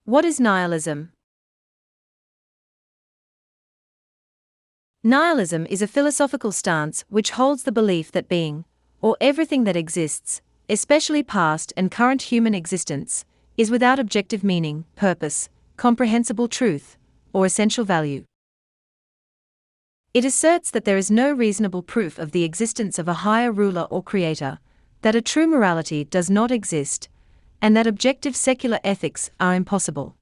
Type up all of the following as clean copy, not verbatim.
What is nihilism? Nihilism is a philosophical stance which holds the belief that being, or everything that exists, especially past and current human existence, is without objective meaning, purpose, comprehensible truth, or essential value. It asserts that there is no reasonable proof of the existence of a higher ruler or creator, that a true morality does not exist, and that objective secular ethics are impossible.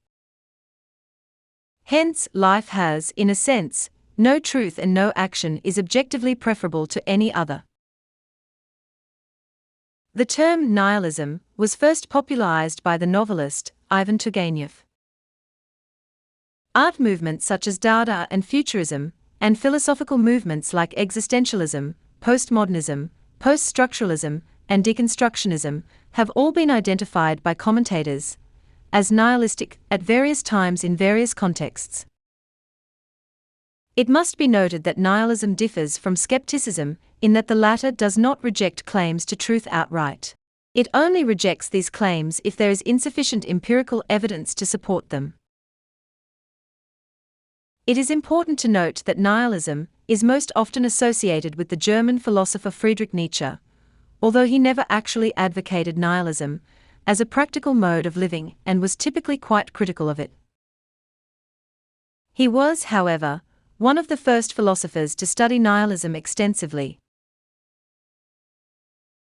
Hence, life has, in a sense, no truth and no action is objectively preferable to any other. The term nihilism was first popularized by the novelist Ivan Turgenev. Art movements such as Dada and Futurism, and philosophical movements like existentialism, postmodernism, post-structuralism, and deconstructionism have all been identified by commentators as nihilistic at various times in various contexts. It must be noted that nihilism differs from skepticism in that the latter does not reject claims to truth outright. It only rejects these claims if there is insufficient empirical evidence to support them. It is important to note that nihilism is most often associated with the German philosopher Friedrich Nietzsche, although he never actually advocated nihilism as a practical mode of living and was typically quite critical of it. He was, however, one of the first philosophers to study nihilism extensively.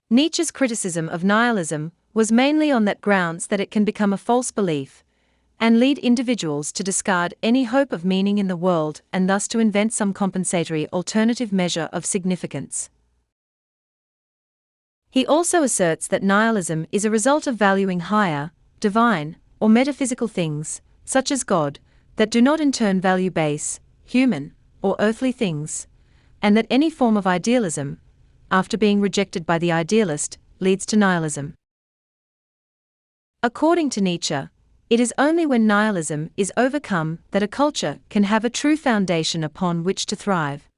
Nietzsche's criticism of nihilism was mainly on that grounds that it can become a false belief, and lead individuals to discard any hope of meaning in the world and thus to invent some compensatory alternative measure of significance. He also asserts that nihilism is a result of valuing higher, divine, or metaphysical things, such as God, that do not in turn value base, human, or earthly things, and that any form of idealism, after being rejected by the idealist, leads to nihilism. According to Nietzsche, it is only when nihilism is overcome that a culture can have a true foundation upon which to thrive.